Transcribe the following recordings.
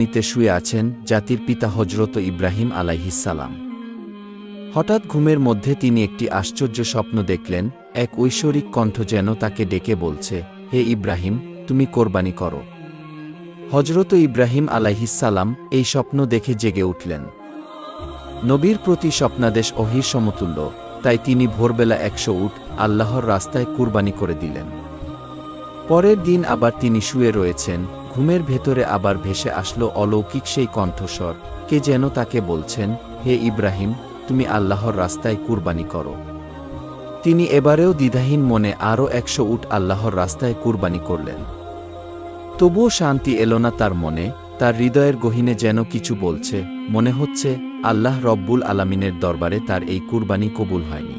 নিতে শুয়ে আছেন জাতির পিতা হজরত ইব্রাহিম আলাইহিসসালাম। হঠাৎ ঘুমের মধ্যে তিনি একটি আশ্চর্য স্বপ্ন দেখলেন। এক ঐশ্বরিক কণ্ঠ যেন তাকে ডেকে বলছে, হে ইব্রাহিম, তুমি কোরবানি করো। হজরত ইব্রাহিম আলাইহিসসালাম এই স্বপ্ন দেখে জেগে উঠলেন। নবীর প্রতি স্বপ্নাদেশ ওহীর সমতুল্য, তাই তিনি ভোরবেলা 100 উট আল্লাহর রাস্তায় কুরবানি করে দিলেন। পরের দিন আবার তিনি শুয়ে রয়েছেন, ঘুমের ভেতরে আবার ভেসে আসলো অলৌকিক সেই কণ্ঠস্বর, কে যেন তাকে বলছেন, হে ইব্রাহিম, তুমি আল্লাহর রাস্তায় কুরবানি করো। তিনি এবারেও দ্বিধাহীন মনে আরও 100 উট আল্লাহর রাস্তায় কুরবানি করলেন। তবুও শান্তি এলো না তার মনে, তার হৃদয়ের গহীনে যেন কিছু বলছে, মনে হচ্ছে আল্লাহ রব্বুল আলামিনের দরবারে তার এই কুরবানি কবুল হয়নি।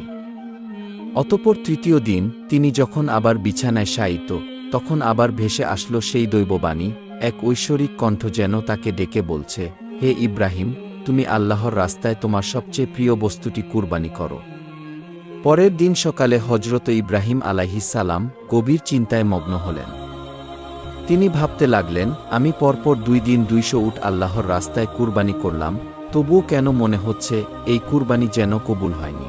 অতঃপর তৃতীয় দিন তিনি যখন আবার বিছানায় শায়িত, তখন আবার ভেসে আসলো সেই দৈববাণী, এক ঐশ্বরিক কণ্ঠ যেন তাকে ডেকে বলছে, হে ইব্রাহিম, তুমি আল্লাহর রাস্তায় তোমার সবচেয়ে প্রিয় বস্তুটি কুরবানি করো। পরের দিন সকালে হজরত ইব্রাহিম আলাইহিসসালাম গভীর চিন্তায় মগ্ন হলেন। তিনি ভাবতে লাগলেন, আমি পরপর 2 দিন 200 উট আল্লাহর রাস্তায় কুরবানি করলাম, তবুও কেন মনে হচ্ছে এই কুরবানি যেন কবুল হয়নি।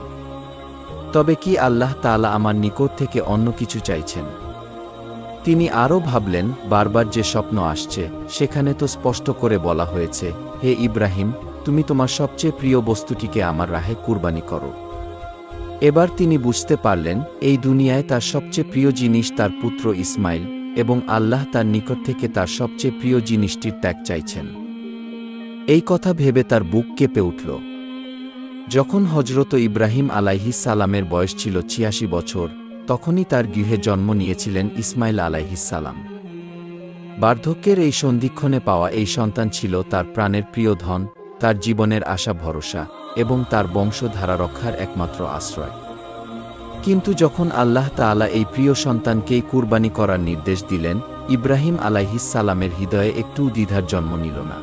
তবে কি আল্লাহ তাআলা আমার নিকট থেকে অন্য কিছু চাইছেন? তিনি আরও ভাবলেন, বারবার যে স্বপ্ন আসছে সেখানে তো স্পষ্ট করে বলা হয়েছে, হে ইব্রাহিম, তুমি তোমার সবচেয়ে প্রিয় বস্তুটিকে আমার রাহে কুরবানি করো। এবার তিনি বুঝতে পারলেন, এই দুনিয়ায় তার সবচেয়ে প্রিয় জিনিস তার পুত্র ইসমাইল, এবং আল্লাহ তার নিকট থেকে তার সবচেয়ে প্রিয় জিনিসটির ত্যাগ চাইছেন। এই কথা ভেবে তার বুক কেঁপে উঠল। যখন হজরত ইব্রাহিম আলাইহিসসালামের বয়স ছিল 86 বছর, তখনই তার গৃহে জন্ম নিয়েছিলেন ইসমাইল আলাইহিসসালাম। বার্ধক্যের এই সন্ধিক্ষণে পাওয়া এই সন্তান ছিল তার প্রাণের প্রিয় ধন, তার জীবনের আশা ভরসা, এবং তার বংশধারা রক্ষার একমাত্র আশ্রয়। কিন্তু যখন আল্লাহ তাআলা এই প্রিয় সন্তানকেই কুরবানি করার নির্দেশ দিলেন, ইব্রাহিম আলাইহিসসালামের হৃদয়ে একটু দ্বিধার জন্ম নিল না।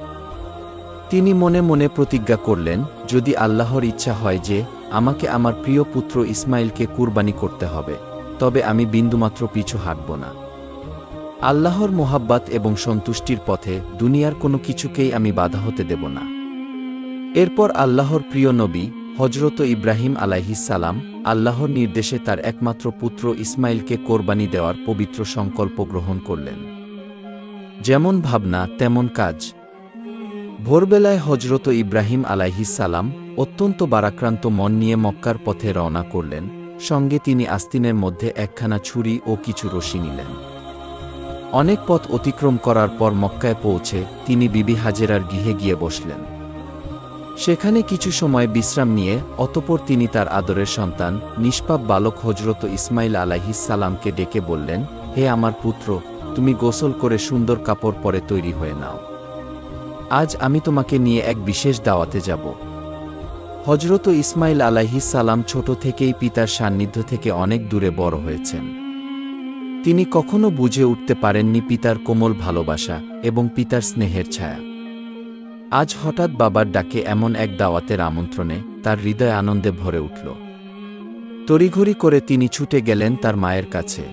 তিনি মনে মনে প্রতিজ্ঞা করলেন, যদি আল্লাহর ইচ্ছা হয় যে আমাকে আমার প্রিয় পুত্র ইসমাইলকে কুরবানি করতে হবে, তবে আমি বিন্দুমাত্র পিছু হাঁটব না। আল্লাহর মোহাব্বত এবং সন্তুষ্টির পথে দুনিয়ার কোনো কিছুকেই আমি বাধা হতে দেব না। এরপর আল্লাহর প্রিয় নবী হজরত ইব্রাহিম আলাইহিসসালাম আল্লাহর নির্দেশে তার একমাত্র পুত্র ইসমাইলকে কোরবানি দেওয়ার পবিত্র সংকল্প গ্রহণ করলেন। যেমন ভাবনা তেমন কাজ। ভোরবেলায় হজরত ইব্রাহিম আলাইহিসসালাম অত্যন্ত বারাক্রান্ত মন নিয়ে মক্কার পথে রওনা করলেন। সঙ্গে তিনি আস্তিনের মধ্যে একখানা ছুরি ও কিছু রশি নিলেন। অনেক পথ অতিক্রম করার পর মক্কায় পৌঁছে তিনি বিবি হাজেরার গৃহে গিয়ে বসলেন। সেখানে কিছু সময় বিশ্রাম নিয়ে অতঃপর তিনি তার আদরের সন্তান নিষ্পাপ বালক হজরত ইসমাইল আলাইহিসসালামকে ডেকে বললেন, হে আমার পুত্র, তুমি গোসল করে সুন্দর কাপড় পরে তৈরি হয়ে নাও। আজ আমি তোমাকে নিয়ে এক বিশেষ দাওয়াতে যাব। হজরত ইসমাইল আলাইহিসসালাম ছোট থেকেই পিতার সান্নিধ্য থেকে অনেক দূরে বড় হয়েছেন। তিনি কখনো বুঝে উঠতে পারেননি পিতার কোমল ভালোবাসা এবং পিতার স্নেহের ছায়া। আজ হঠাৎ বাবার ডাকে এমন এক দাওয়াতের আমন্ত্রণে তার হৃদয় আনন্দে ভরে উঠল। তড়িঘড়ি করে তিনি ছুটে গেলেন তার মায়ের কাছে।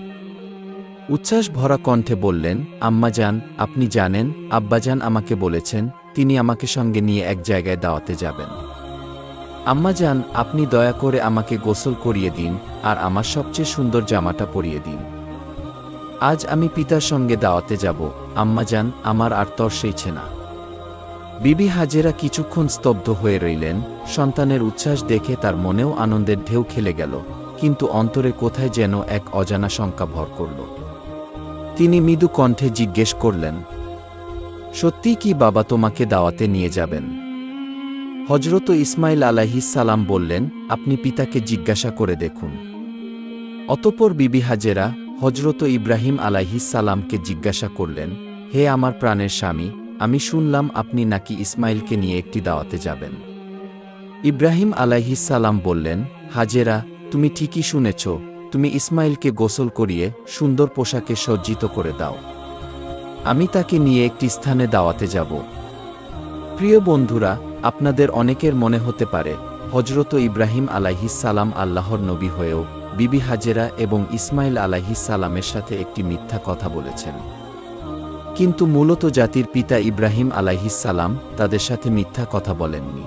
উচ্ছ্বাস ভরা কণ্ঠে বললেন, আম্মাজান, আপনি জানেন, আব্বাজান আমাকে বলেছেন তিনি আমাকে সঙ্গে নিয়ে এক জায়গায় দাওয়াতে যাবেন। আম্মাজান, আপনি দয়া করে আমাকে গোসল করিয়ে দিন আর আমার সবচেয়ে সুন্দর জামাটা পরিয়ে দিন। আজ আমি পিতার সঙ্গে দাওয়াতে যাব, আম্মাজান, আমার আর তর সইছে না। বিবি হাজেরা কিছুক্ষণ স্তব্ধ হয়ে রইলেন। সন্তানের উচ্ছ্বাস দেখে তার মনেও আনন্দের ঢেউ খেলে গেল, কিন্তু অন্তরে কোথায় যেন এক অজানা শঙ্কা ভর করল। তিনি মৃদু কণ্ঠে জিজ্ঞেস করলেন, সত্যি কি বাবা তোমাকে দাওয়াতে নিয়ে যাবেন? হজরত ইসমাইল আলাইহিসসালাম বললেন, আপনি পিতাকে জিজ্ঞাসা করে দেখুন। অতঃপর বিবি হাজেরা হজরত ইব্রাহিম আলাইহিসসালামকে জিজ্ঞাসা করলেন, হে আমার প্রাণের স্বামী, আমি শুনলাম আপনি নাকি ইসমাইলকে নিয়ে একটি দাওয়াতে যাবেন। ইব্রাহিম আলাইহিসসালাম বললেন, হাজেরা, তুমি ঠিকই শুনেছ, তুমি ইসমাইলকে গোসল করিয়ে সুন্দর পোশাকে সজ্জিত করে দাও। আমি তাকে নিয়ে একটি স্থানে দাওয়াতে যাব। প্রিয় বন্ধুরা, আপনাদের অনেকের মনে হতে পারে হজরত ইব্রাহিম আলাইহিসসালাম আল্লাহর নবী হয়েও বিবি হাজেরা এবং ইসমাইল আলাইহিসসালামের সাথে একটি মিথ্যা কথা বলেছেন। কিন্তু মূলত জাতির পিতা ইব্রাহিম আলাইহিসসালাম তাদের সাথে মিথ্যা কথা বলেননি।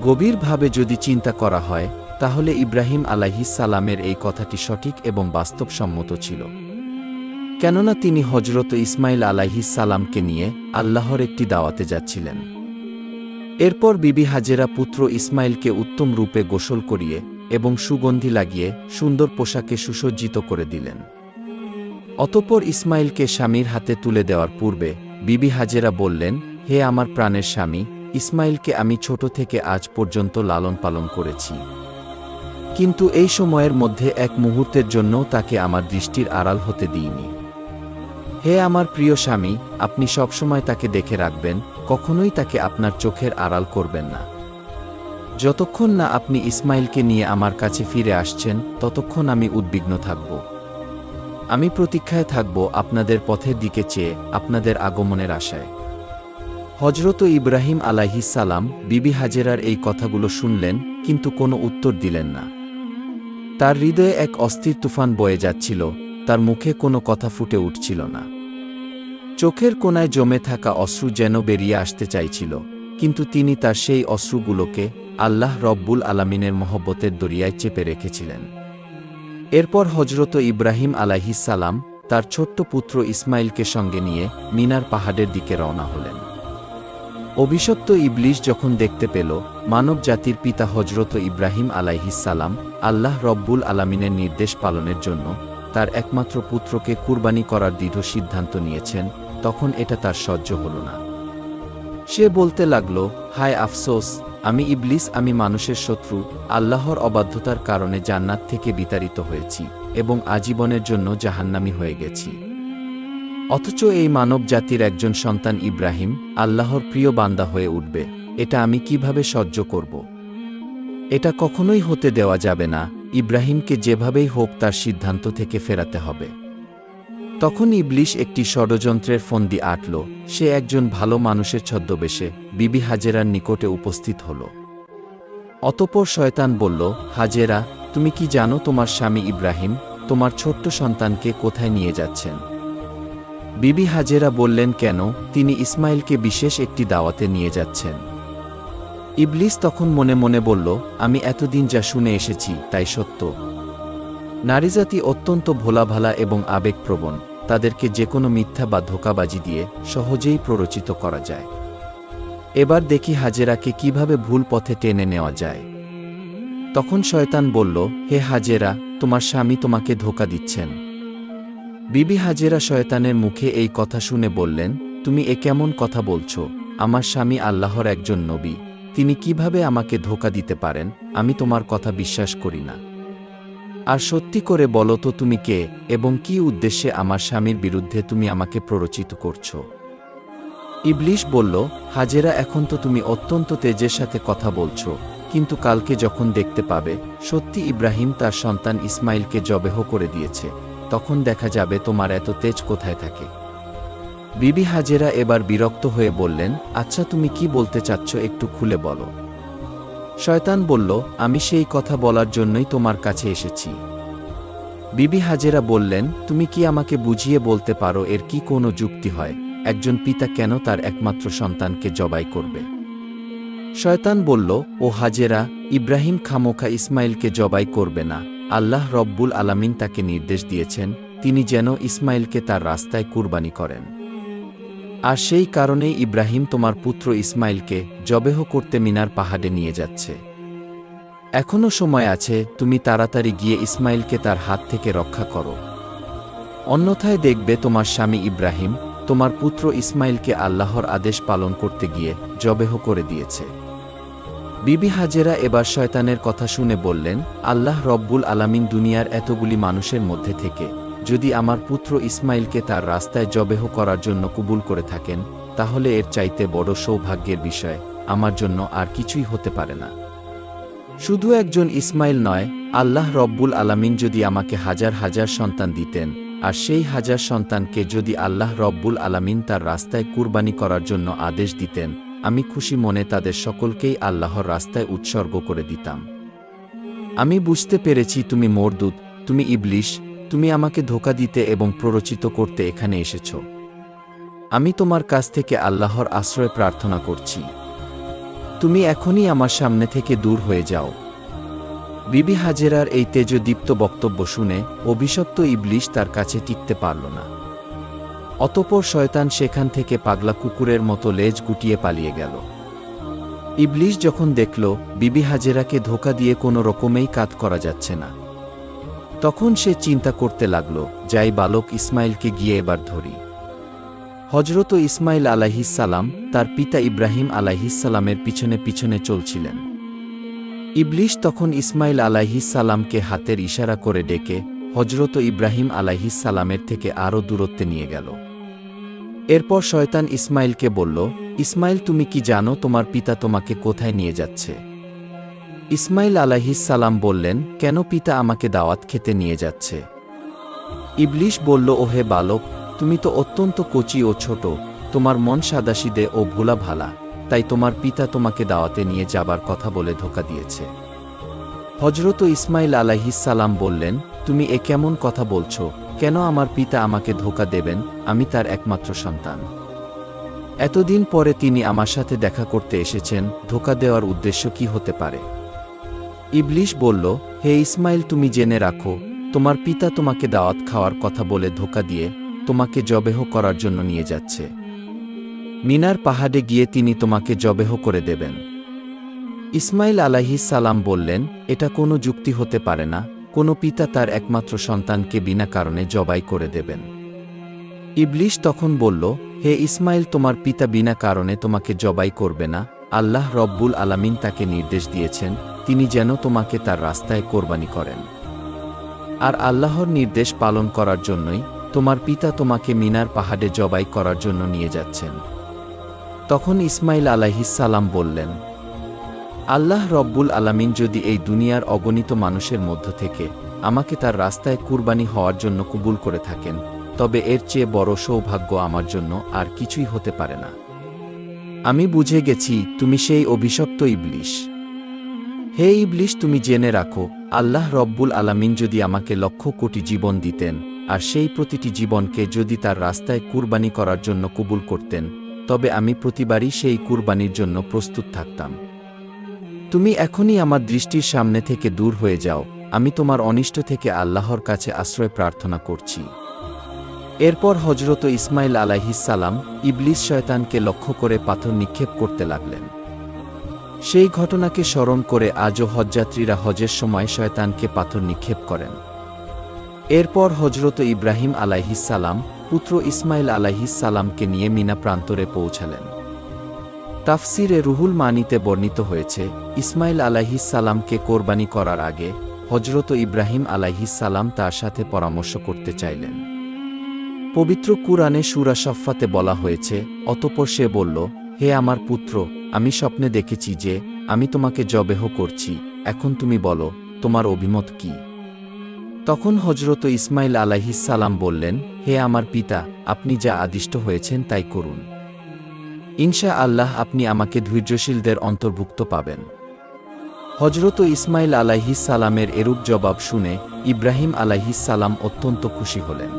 গভীরভাবে যদি চিন্তা করা হয় তাহলে ইব্রাহিম আলাইহিসসালামের এই কথাটি সঠিক এবং বাস্তবসম্মত ছিল। কেননা তিনি হজরত ইসমাইল আলাইহিসসালামকে নিয়ে আল্লাহর একটি দাওয়াতে যাচ্ছিলেন। এরপর বিবি হাজেরা পুত্র ইসমাইলকে উত্তম রূপে গোসল করিয়ে এবং সুগন্ধি লাগিয়ে সুন্দর পোশাকে সুসজ্জিত করে দিলেন। অতঃপর ইসমাইলকে স্বামীর হাতে তুলে দেওয়ার পূর্বে বিবি হাজেরা বললেন, হে আমার প্রাণের স্বামী, ইসমাইলকে আমি ছোট থেকে আজ পর্যন্ত লালন পালন করেছি, কিন্তু এই সময়ের মধ্যে এক মুহূর্তের জন্য তাকে আমার দৃষ্টির আড়াল হতে দিইনি। হে আমার প্রিয় স্বামী, আপনি সবসময় তাকে দেখে রাখবেন, কখনোই তাকে আপনার চোখের আড়াল করবেন না। যতক্ষণ না আপনি ইসমাইলকে নিয়ে আমার কাছে ফিরে আসছেন ততক্ষণ আমি উদ্বিগ্ন থাকব। আমি প্রতীক্ষায় থাকব আপনাদের পথের দিকে চেয়ে, আপনাদের আগমনের আশায়। হজরত ইব্রাহিম আলাইহিসসালাম বিবি হাজেরার এই কথাগুলো শুনলেন, কিন্তু কোনো উত্তর দিলেন না। তার হৃদয়ে এক অস্থির তুফান বয়ে যাচ্ছিল, তার মুখে কোনো কথা ফুটে উঠছিল না। চোখের কোণায় জমে থাকা অশ্রু যেন বেরিয়ে আসতে চাইছিল, কিন্তু তিনি তার সেই অশ্রুগুলোকে আল্লাহ রব্বুল আলামিনের মহব্বতের দরিয়ায় চেপে রেখেছিলেন। এরপর হজরত ইব্রাহিম আলাইহিসসালাম তার ছোট্ট পুত্র ইসমাইলকে সঙ্গে নিয়ে মিনার পাহাড়ের দিকে রওনা হলেন। অভিশপ্ত ইবলিশ যখন দেখতে পেল মানব জাতির পিতা হজরত ইব্রাহিম আলাইহিসসালাম আল্লাহ রব্বুল আলামিনের নির্দেশ পালনের জন্য তার একমাত্র পুত্রকে কুরবানি করার দৃঢ় সিদ্ধান্ত নিয়েছেন, তখন এটা তার সহ্য হল না। সে বলতে লাগল, হায় আফসোস, আমি ইবলিস, আমি মানুষের শত্রু, আল্লাহর অবাধ্যতার কারণে জান্নাত থেকে বিতাড়িত হয়েছি এবং আজীবনের জন্য জাহান্নামী হয়ে গেছি। অথচ এই মানব জাতির একজন সন্তান ইব্রাহিম আল্লাহর প্রিয় বান্দা হয়ে উঠবে, এটা আমি কিভাবে সহ্য করব? এটা কখনোই হতে দেওয়া যাবে না। ইব্রাহিমকে যেভাবেই হোক তার সিদ্ধান্ত থেকে ফেরাতে হবে। তখন ইবলিশ একটি ষড়যন্ত্রের ফন্দি আঁটল। সে একজন ভালো মানুষের ছদ্মবেশে বিবি হাজেরার নিকটে উপস্থিত হল। অতঃপর শয়তান বলল, হাজেরা, তুমি কি জানো তোমার স্বামী ইব্রাহিম তোমার ছোট্ট সন্তানকে কোথায় নিয়ে যাচ্ছেন? বিবি হাজেরা বললেন, কেন? তিনি ইসমাইলকে বিশেষ একটি দাওয়াতে নিয়ে যাচ্ছেন। ইবলিস তখন মনে মনে বলল, আমি এতদিন যা শুনে এসেছি তাই সত্য। নারীজাতি অত্যন্ত ভোলাভালা এবং আবেগপ্রবণ, তাদেরকে যে কোনো মিথ্যা বা ধোঁকাবাজি দিয়ে সহজেই প্ররোচিত করা যায়। এবার দেখি হাজেরাকে কিভাবে ভুল পথে টেনে নেওয়া যায়। তখন শয়তান বলল, হে হাজেরা, তোমার স্বামী তোমাকে ধোঁকা দিচ্ছেন। বিবি হাজেরা শয়তানের মুখে এই কথা শুনে বললেন, তুমি এ কেমন কথা বলছো? আমার স্বামী আল্লাহর একজন নবী, তিনি কিভাবে আমাকে ধোঁকা দিতে পারেন? আমি তোমার কথা বিশ্বাস করি না। আর সত্যি করে বলো তো তুমি কে এবং কি উদ্দেশ্যে আমার স্বামীর বিরুদ্ধে তুমি আমাকে প্ররোচিত করছো? ইবলিশ বলল, হাজেরা, এখন তো তুমি অত্যন্ত তেজের সাথে কথা বলছো, কিন্তু কালকে যখন দেখতে পাবে সত্যি ইব্রাহিম তার সন্তান ইসমাইলকে জবেহ করে দিয়েছে, তখন দেখা যাবে তোমার এত তেজ কোথায় থাকে। বিবি হাজেরা এবার বিরক্ত হয়ে বললেন, আচ্ছা তুমি কি বলতে চাচ্ছ একটু খুলে বলো। শয়তান বলল, আমি সেই কথা বলার জন্যই তোমার কাছে এসেছি। বিবি হাজেরা বললেন, তুমি কি আমাকে বুঝিয়ে বলতে পারো এর কি কোনো যুক্তি হয়? একজন পিতা কেন তার একমাত্র সন্তানকে জবাই করবে? শয়তান বলল, ও হাজেরা, ইব্রাহিম খামোখা ইসমাইলকে জবাই করবে না। আল্লাহ রব্বুল আলামিন তাকে নির্দেশ দিয়েছেন তিনি যেন ইসমাইলকে তার রাস্তায় কুরবানি করেন। আর সেই কারণেই ইব্রাহিম তোমার পুত্র ইসমাইলকে জবেহ করতে মিনার পাহাড়ে নিয়ে যাচ্ছে। এখনো সময় আছে, তুমি তাড়াতাড়ি গিয়ে ইসমাইলকে তার হাত থেকে রক্ষা করো, অন্যথায় দেখবে তোমার স্বামী ইব্রাহিম তোমার পুত্র ইসমাইলকে আল্লাহর আদেশ পালন করতে গিয়ে জবেহ করে দিয়েছে। বিবি হাজেরা এবার শয়তানের কথা শুনে বললেন, আল্লাহ রব্বুল আলামিন দুনিয়ার এতগুলি মানুষের মধ্যে থেকে যদি আমার পুত্র ইসমাইলকে তার রাস্তায় জবেহ করার জন্য কবুল করে থাকেন, তাহলে এর চাইতে বড় সৌভাগ্যের বিষয় আমার জন্য আর কিছুই হতে পারে না। শুধু একজন ইসমাইল নয়, আল্লাহ রব্বুল আলামিন যদি আমাকে হাজার হাজার সন্তান দিতেন, আর সেই হাজার সন্তানকে যদি আল্লাহ রব্বুল আলামিন তার রাস্তায় কুরবানি করার জন্য আদেশ দিতেন, আমি খুশি মনে তাদের সকলকেই আল্লাহর রাস্তায় উৎসর্গ করে দিতাম। আমি বুঝতে পেরেছি তুমি মরদুদ, তুমি ইবলিশ, তুমি আমাকে ধোঁকা দিতে এবং প্ররোচিত করতে এখানে এসেছ। আমি তোমার কাছ থেকে আল্লাহর আশ্রয় প্রার্থনা করছি। তুমি এখনই আমার সামনে থেকে দূর হয়ে যাও। বিবি হাজেরার এই তেজদীপ্ত বক্তব্য শুনে অভিশপ্ত ইবলিশ তার কাছে টিকতে পারল না। অতঃপর শয়তান সেখান থেকে পাগলা কুকুরের মতো লেজ গুটিয়ে পালিয়ে গেল। ইবলিশ যখন দেখল বিবি হাজেরাকে ধোঁকা দিয়ে কোনো রকমেই কাজ করা যাচ্ছে না, তখন সে চিন্তা করতে লাগল, যাই বালক ইসমাইলকে গিয়ে এবার ধরি। হজরত ইসমাইল আলাইহিসসালাম তার পিতা ইব্রাহিম আলাইহিসসালামের পিছনে পিছনে চলছিলেন। ইবলিশ তখন ইসমাইল আলাইহিসসালামকে হাতের ইশারা করে ডেকে হজরত ইব্রাহিম আলাইহিসসালামের থেকে আরও দূরত্বে নিয়ে গেল। এরপর শয়তান ইসমাইলকে বলল, ইসমাইল তুমি কি জানো তোমার পিতা তোমাকে কোথায় নিয়ে যাচ্ছে? ইসমাইল আলাইহিসসালাম বললেন, কেন পিতা আমাকে দাওয়াত খেতে নিয়ে যাচ্ছে? ইবলিশ বলল, ওহে বালক, তুমি তো অত্যন্ত কচি ও ছোট, তোমার মন সাদাসিদে ও ভোলা ভালা, তাই তোমার পিতা তোমাকে দাওয়াতে নিয়ে যাবার কথা বলে ধোঁকা দিয়েছে। হজরত ইসমাইল আলাইহিসসালাম বললেন, তুমি এ কেমন কথা বলছো? কেন আমার পিতা আমাকে ধোঁকা দেবেন? আমি তার একমাত্র সন্তান। এতদিন পরে তিনি আমার সাথে দেখা করতে এসেছেন, ধোঁকা দেওয়ার উদ্দেশ্য কি হতে পারে? ইবলিশ বলল, হে ইসমাইল তুমি জেনে রাখো, তোমার পিতা তোমাকে দাওয়াত খাওয়ার কথা বলে ধোঁকা দিয়ে তোমাকে জবেহ করার জন্য নিয়ে যাচ্ছে। মিনার পাহাড়ে গিয়ে তিনি তোমাকে জবেহ করে দেবেন। ইসমাইল আলাইহিসসালাম বললেন, এটা কোনো যুক্তি হতে পারে না, কোনো পিতা তার একমাত্র সন্তানকে বিনা কারণে জবাই করে দেবেন। ইবলিশ তখন বলল, হে ইসমাইল তোমার পিতা বিনা কারণে তোমাকে জবাই করবে না, আল্লাহ রব্বুল আলামিন তাকে নির্দেশ দিয়েছেন তিনি যেন তোমাকে তার রাস্তায় কোরবানি করেন। আর আল্লাহর নির্দেশ পালন করার জন্যই তোমার পিতা তোমাকে মিনার পাহাড়ে জবাই করার জন্য নিয়ে যাচ্ছেন। তখন ইসমাইল আলাইহিসসালাম বললেন, আল্লাহ রব্বুল আলামিন যদি এই দুনিয়ার অগণিত মানুষের মধ্য থেকে আমাকে তার রাস্তায় কুরবানি হওয়ার জন্য কবুল করে থাকেন, তবে এর চেয়ে বড় সৌভাগ্য আমার জন্য আর কিছুই হতে পারে না। আমি বুঝে গেছি তুমি সেই অভিশপ্ত ইবলিশ। হে ইবলিশ তুমি জেনে রাখো, আল্লাহ রব্বুল আলামিন যদি আমাকে লক্ষ কোটি জীবন দিতেন আর সেই প্রতিটি জীবনকে যদি তার রাস্তায় কুরবানি করার জন্য কবুল করতেন, তবে আমি প্রতিবারই সেই কুরবানির জন্য প্রস্তুত থাকতাম। তুমি এখনই আমার দৃষ্টির সামনে থেকে দূর হয়ে যাও, আমি তোমার অনিষ্ট থেকে আল্লাহর কাছে আশ্রয় প্রার্থনা করছি। এরপর হজরত ইসমাইল আলাইহিসসালাম ইবলিশ শয়তানকে লক্ষ্য করে পাথর নিক্ষেপ করতে লাগলেন। সেই ঘটনাকে স্মরণ করে আজও হজযাত্রীরা হজের সময় শয়তানকে পাথর নিক্ষেপ করেন। এরপর হজরত ইব্রাহিম আলাইহিসসালাম পুত্র ইসমাইল আলাইহিসসালামকে নিয়ে মিনা প্রান্তরে পৌঁছালেন। তাফসিরে রুহুল মানিতে বর্ণিত হয়েছে, ইসমাইল আলাইহিসসালামকে কোরবানি করার আগে হজরত ইব্রাহিম আলাইহিসসালাম তার সাথে পরামর্শ করতে চাইলেন। পবিত্র কুরআনে সূরা সফফাতে বলা হয়েছে, অতঃপর সে বলল, হে আমার পুত্র, আমি স্বপ্নে দেখেছি যে আমি তোমাকে জবেহ করছি, এখন তুমি বলো তোমার অভিমত কি? তখন হজরত ইসমাইল আলাইহিসসালাম বললেন, হে আমার পিতা, আপনি যা আদিষ্ট হয়েছেন তাই করুন। ইনশা আল্লাহ আপনি আমাকে ধৈর্যশীলদের অন্তর্ভুক্ত পাবেন। হজরত ইসমাইল আলাইহিসসালামের এরূপ জবাব শুনে ইব্রাহিম আলাইহিসসালাম অত্যন্ত খুশি হলেন।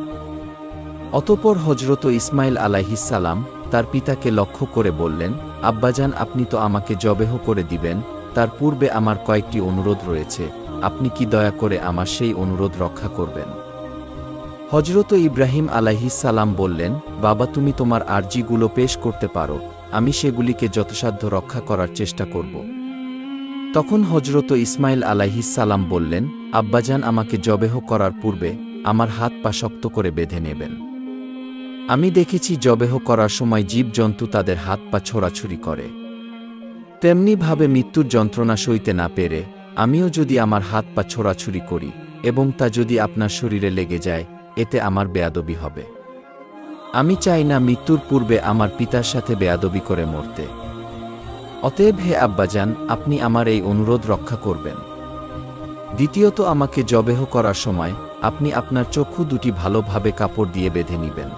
অতঃপর হজরত ইসমাইল আলাইহিসসালাম তার পিতাকে লক্ষ্য করে বললেন, আব্বাজান আপনি তো আমাকে জবেহ করে দিবেন, তার পূর্বে আমার কয়েকটি অনুরোধ রয়েছে, আপনি কি দয়া করে আমার সেই অনুরোধ রক্ষা করবেন? হজরত ইব্রাহিম আলাইহিসসালাম বললেন, বাবা তুমি তোমার আরজিগুলো পেশ করতে পারো, আমি সেগুলিকে যথাসাধ্য রক্ষা করার চেষ্টা করব। তখন হজরত ইসমাইল আলাইহিসসালাম বললেন, আব্বাজান আমাকে জবেহ করার পূর্বে আমার হাত পা শক্ত করে বেঁধে নেবেন। আমি দেখেছি জবেহ করার সময় জীবজন্তু তাদের হাত পা ছোড়াছুরি করে, তেমনিভাবে মৃত্যুর যন্ত্রণা সইতে না পেরে আমিও যদি আমার হাত পা ছোড়াছুরি করি এবং তা যদি আপনার শরীরে লেগে যায়, এতে আমার বেয়াদবি হবে। আমি চাই না মৃত্যুর পূর্বে আমার পিতার সাথে বেয়াদবি করে মরতে। অতএব হে আব্বাজান আপনি আমার এই অনুরোধ রক্ষা করবেন। দ্বিতীয়ত আমাকে জবেহ করার সময় আপনি আপনার চক্ষু দুটি ভালোভাবে কাপড় দিয়ে বেঁধে নিবেন।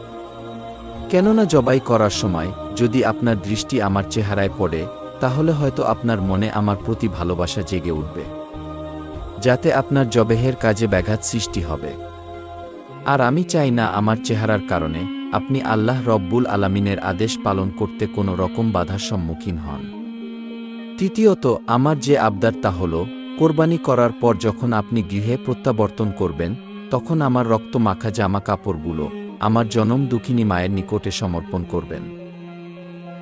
কেননা জবাই করার সময় যদি আপনার দৃষ্টি আমার চেহারায় পড়ে, তাহলে হয়তো আপনার মনে আমার প্রতি ভালোবাসা জেগে উঠবে, যাতে আপনার জবেহের কাজে ব্যাঘাত সৃষ্টি হবে। আর আমি চাই না আমার চেহারার কারণে আপনি আল্লাহ রব্বুল আলামিনের আদেশ পালন করতে কোনো রকম বাধার সম্মুখীন হন। তৃতীয়ত, আমার যে আবদার তা হল, কোরবানি করার পর যখন আপনি গৃহে প্রত্যাবর্তন করবেন, তখন আমার রক্ত মাখা জামা কাপড়গুলো আমার জনম দুঃখিনী মায়ের নিকটে সমর্পণ করবেন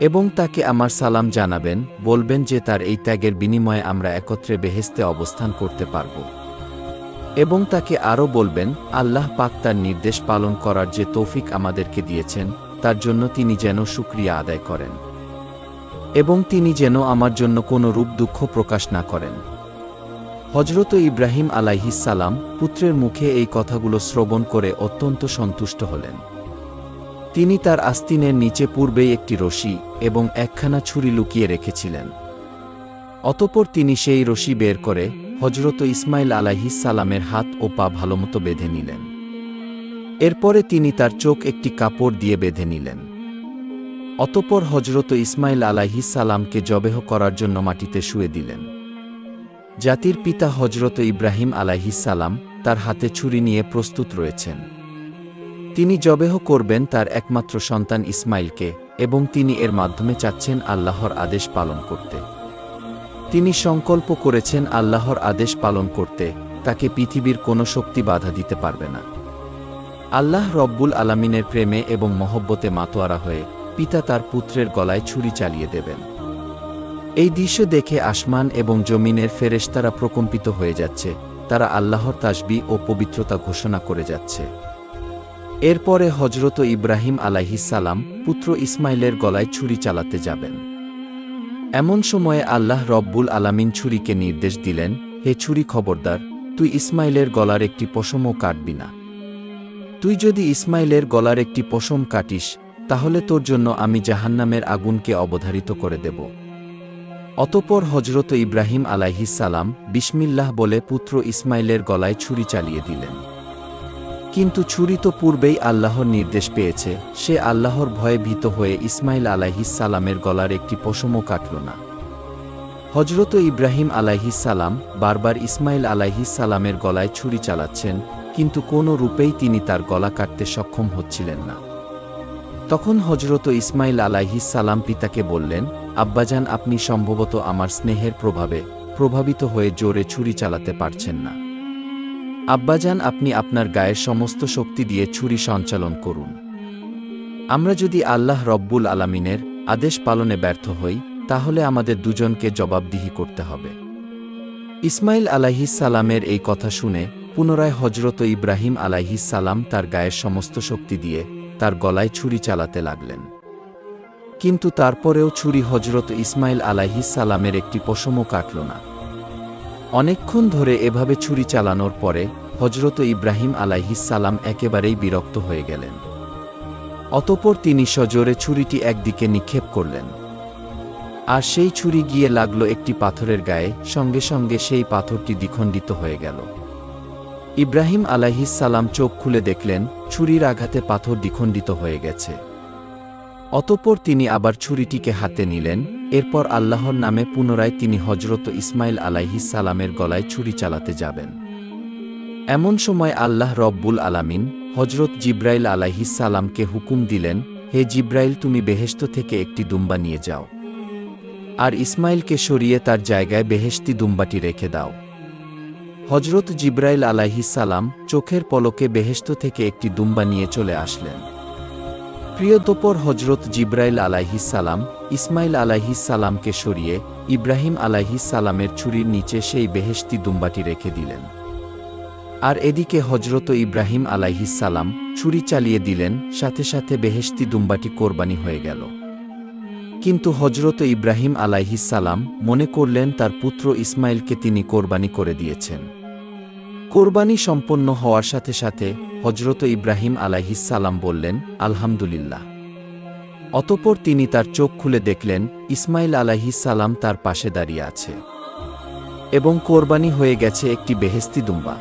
এবং তাকে আমার সালাম জানাবেন, বলবেন যে তার এই ত্যাগের বিনিময়ে আমরা একত্রে বেহেশতে অবস্থান করতে পারব। এবং তাকে আরও বলবেন, আল্লাহ পাক তার নির্দেশ পালন করার যে তৌফিক আমাদেরকে দিয়েছেন, তার জন্য তিনি যেন শুকরিয়া আদায় করেন এবং তিনি যেন আমার জন্য কোনো রূপ দুঃখ প্রকাশ না করেন। হযরত ইব্রাহিম আলাইহিস সালাম পুত্রের মুখে এই কথাগুলো শ্রবণ করে অত্যন্ত সন্তুষ্ট হলেন। তিনি তার আস্তিনের নিচে পূর্বেই একটি রশি এবং একখানা ছুরি লুকিয়ে রেখেছিলেন। অতঃপর তিনি সেই রশি বের করে হযরত ইসমাইল আলাইহিস সালামের হাত ও পা ভালোমতো বেঁধে নিলেন। এরপরে তিনি তার চোখ একটি কাপড় দিয়ে বেঁধে নিলেন। অতঃপর হযরত ইসমাইল আলাইহিস সালামকে জবেহ করার জন্য মাটিতে শুয়ে দিলেন। জাতির পিতা হযরত ইব্রাহিম আলাইহিস সালাম তার হাতে ছুরি নিয়ে প্রস্তুত রয়েছেন। তিনি জবেহ করবেন তার একমাত্র সন্তান ইসমাইলকে এবং তিনি এর মাধ্যমে চাচ্ছেন আল্লাহর আদেশ পালন করতে। তিনি সংকল্প করেছেন আল্লাহর আদেশ পালন করতে তাকে পৃথিবীর কোনো শক্তি বাধা দিতে পারবে না। আল্লাহ রব্বুল আলামিনের প্রেমে এবং মহব্বতে মাতোয়ারা হয়ে পিতা তার পুত্রের গলায় ছুরি চালিয়ে দেবেন। এই দৃশ্য দেখে আসমান এবং জমিনের ফেরেশতারা প্রকম্পিত হয়ে যাচ্ছে, তারা আল্লাহর তাসবিহ ও পবিত্রতা ঘোষণা করে যাচ্ছে। এরপরে হযরত ইব্রাহিম আলাইহিস সালাম পুত্র ইসমাইলের গলায় ছুরি চালাতে যাবেন। এমন সময়ে আল্লাহ রব্বুল আলামিন ছুরিকে নির্দেশ দিলেন, হে ছুরি, খবরদার, তুই ইসমাইলের গলার একটি পশমও কাটবি না। তুই যদি ইসমাইলের গলার একটি পশম কাটিস, তাহলে তোর জন্য আমি জাহান্নামের আগুনকে অবধারিত করে দেব। অতঃপর হযরত ইব্রাহিম আলাইহিস সালাম বিসমিল্লাহ বলে পুত্র ইসমাইলের গলায় ছুরি চালিয়ে দিলেন। কিন্তু ছুরি তো পূর্বেই আল্লাহর নির্দেশ পেয়েছে, সে আল্লাহর ভয়ে ভীত হয়ে ইসমাইল আলাইহিস সালামের গলার একটি পশমও কাটল না। হযরত ইব্রাহিম আলাইহিস সালাম বারবার ইসমাইল আলাইহিস সালামের গলায় ছুরি চালাচ্ছেন, কিন্তু কোনো রূপেই তিনি তার গলা কাটতে সক্ষম হচ্ছিলেন না। তখন হযরত ইসমাইল আলাইহিস সালাম পিতাকে বললেন, আব্বাজান, আপনি সম্ভবত আমার স্নেহের প্রভাবে প্রভাবিত হয়ে জোরে ছুরি চালাতে পারছেন না। আব্বাজান, আপনি আপনার গায়ের সমস্ত শক্তি দিয়ে ছুরি সঞ্চালন করুন। আমরা যদি আল্লাহ রব্বুল আলামিনের আদেশ পালনে ব্যর্থ হই, তাহলে আমাদের দুজনকে জবাবদিহি করতে হবে। ইসমাইল আলাইহিস সালামের এই কথা শুনে পুনরায় হযরত ইব্রাহিম আলাইহিস সালাম তার গায়ের সমস্ত শক্তি দিয়ে তার গলায় ছুরি চালাতে লাগলেন। কিন্তু তারপরেও ছুরি হযরত ইসমাইল আলাইহিস সালামের একটি পশমও কাটল না। অনেকক্ষণ ধরে এভাবে ছুরি চালানোর পরে হযরত ইব্রাহিম আলাইহিস সালাম একেবারেই বিরক্ত হয়ে গেলেন। অতঃপর তিনি সজোরে ছুরিটি একদিকে নিক্ষেপ করলেন, আর সেই ছুরি গিয়ে লাগল একটি পাথরের গায়ে, সঙ্গে সঙ্গে সেই পাথরটি দ্বিখণ্ডিত হয়ে গেল। ইব্রাহিম আলাইহিস সালাম চোখ খুলে দেখলেন ছুরির আঘাতে পাথর দ্বিখণ্ডিত হয়ে গেছে। অতঃপর তিনি আবার ছুরিটিকে হাতে নিলেন। এরপর আল্লাহর নামে পুনরায় তিনি হযরত ইসমাইল আলাইহিস সালামের গলায় ছুরি চালাতে যাবেন। এমন সময় আল্লাহ রব্বুল আলামিন হযরত জিব্রাইল আলাইহিস সালামকে হুকুম দিলেন, হে জিব্রাইল, তুমি বেহেশত থেকে একটি দুম্বা নিয়ে যাও, আর ইসমাইলকে সরিয়ে তার জায়গায় বেহেশতি দুম্বাটি রেখে দাও। হযরত জিব্রাইল আলাইহিস সালাম চোখের পলকে বেহেশত থেকে একটি দুম্বা নিয়ে চলে আসলেন। প্রিয়তপর হযরত জিব্রাইল আলাইহিস সালাম ইসমাইল আলাইহিস সালামকে সরিয়ে ইব্রাহিম আলাইহিস সালামের ছুরির নিচে সেই বেহেশতি দুম্বাটি রেখে দিলেন। আর এদিকে হযরত ইব্রাহিম আলাইহিস সালাম ছুরি চালিয়ে দিলেন, সাথে সাথে বেহেশতি দুম্বাটি কোরবানি হয়ে গেল। কিন্তু হযরত ইব্রাহিম আলাইহিস সালাম মনে করলেন তার পুত্র ইসমাইলকে তিনি কোরবানি করে দিয়েছেন। কোরবানি সম্পন্ন হওয়ার সাথে সাথে হযরত ইব্রাহিম আলাইহিস সালাম বললেন, আলহামদুলিল্লাহ। অতঃপর তিনি তার চোখ খুলে দেখলেন ইসমাইল আলাইহিস সালাম তার পাশে দাঁড়িয়ে আছে এবং কোরবানি হয়ে গেছে একটি বেহেশতি দুম্বা।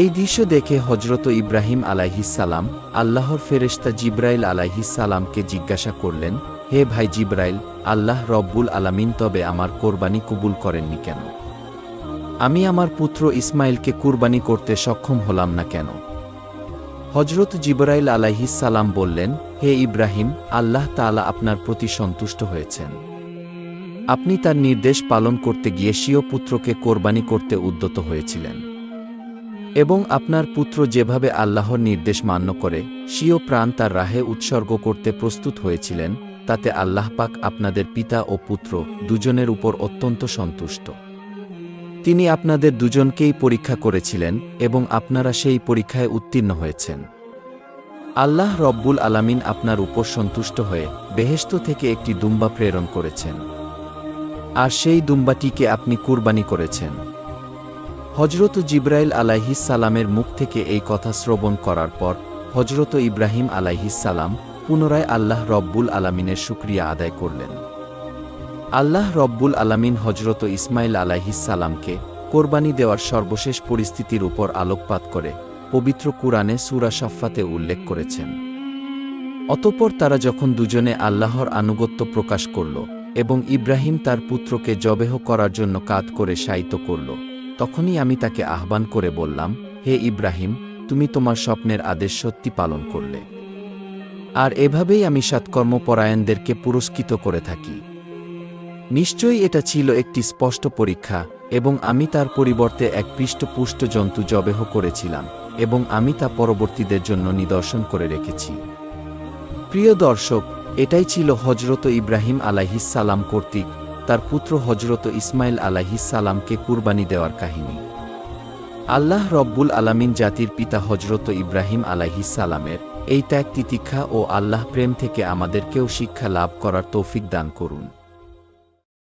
এই দৃশ্য দেখে হযরত ইব্রাহিম আলাইহিস সালাম আল্লাহর ফেরেশতা জিব্রাইল আলাইহিস সালামকে জিজ্ঞাসা করলেন, হে ভাই জিব্রাইল, আল্লাহ রব্বুল আলামিন তবে আমার কোরবানি কবুল করেননি কেন? আমি আমার পুত্র ইসমাইলকে কুরবানি করতে সক্ষম হলাম না কেন? হজরত জিবরাইল আলাইহিস সালাম বললেন, হে ইব্রাহিম, আল্লাহ তাআলা আপনার প্রতি সন্তুষ্ট হয়েছেন। আপনি তার নির্দেশ পালন করতে গিয়ে স্বীয় পুত্রকে কোরবানি করতে উদ্যত হয়েছিলেন। এবং আপনার পুত্র যেভাবে আল্লাহর নির্দেশ মান্য করে স্বীয় প্রাণ তার রাহে উৎসর্গ করতে প্রস্তুত হয়েছিলেন, তাতে আল্লাহ পাক আপনাদের পিতা ও পুত্র দুজনের উপর অত্যন্ত সন্তুষ্ট। তিনি আপনাদের দুজনকেই পরীক্ষা করেছিলেন এবং আপনারা সেই পরীক্ষায় উত্তীর্ণ হয়েছেন। আল্লাহ রব্বুল আলামিন আপনার উপর সন্তুষ্ট হয়ে বেহেশত থেকে একটি দুম্বা প্রেরণ করেছেন, আর সেই দুম্বাটিকে আপনি কুরবানি করেছেন। হজরত জিবরাইল আলাইহিস সালামের মুখ থেকে এই কথা শ্রবণ করার পর হজরত ইব্রাহিম আলাইহিস সালাম পুনরায় আল্লাহ রব্বুল আলামিনের শুকরিয়া আদায় করলেন। আল্লাহ রব্বুল আলামিন হজরত ইসমাইল আলাইহিস সালামকে কোরবানি দেওয়ার সর্বশেষ পরিস্থিতির উপর আলোকপাত করে পবিত্র কুরআনে সূরা সাফফাতে উল্লেখ করেছেন। অতঃপর তারা যখন দুজনে আল্লাহর আনুগত্য প্রকাশ করল এবং ইব্রাহিম তার পুত্রকে জবেহ করার জন্য কাঁধ করে শায়িত করল, তখনই আমি তাকে আহ্বান করে বললাম, হে ইব্রাহিম, তুমি তোমার স্বপ্নের আদেশ সত্যি পালন করলে। আর এভাবেই আমি সৎকর্মপরায়ণদেরকে পুরস্কৃত করে থাকি। নিশ্চয়ই এটা ছিল একটি স্পষ্ট পরীক্ষা, এবং আমি তার পরিবর্তে এক পৃষ্ঠপুষ্ট জন্তু জবেহ করেছিলাম, এবং আমি তা পরবর্তীদের জন্য নিদর্শন করে রেখেছি। প্রিয় দর্শক, এটাই ছিল হজরত ইব্রাহিম আলাইহিস সালাম কর্তৃক তার পুত্র হজরত ইসমাইল আলাইহিস সালামকে কুরবানি দেওয়ার কাহিনী। আল্লাহ রব্বুল আলামিন জাতির পিতা হজরত ইব্রাহিম আলাইহিস সালামের এই ত্যাগ তিতিক্ষা ও আল্লাহ প্রেম থেকে আমাদেরকেও শিক্ষা লাভ করার তৌফিক দান করুন।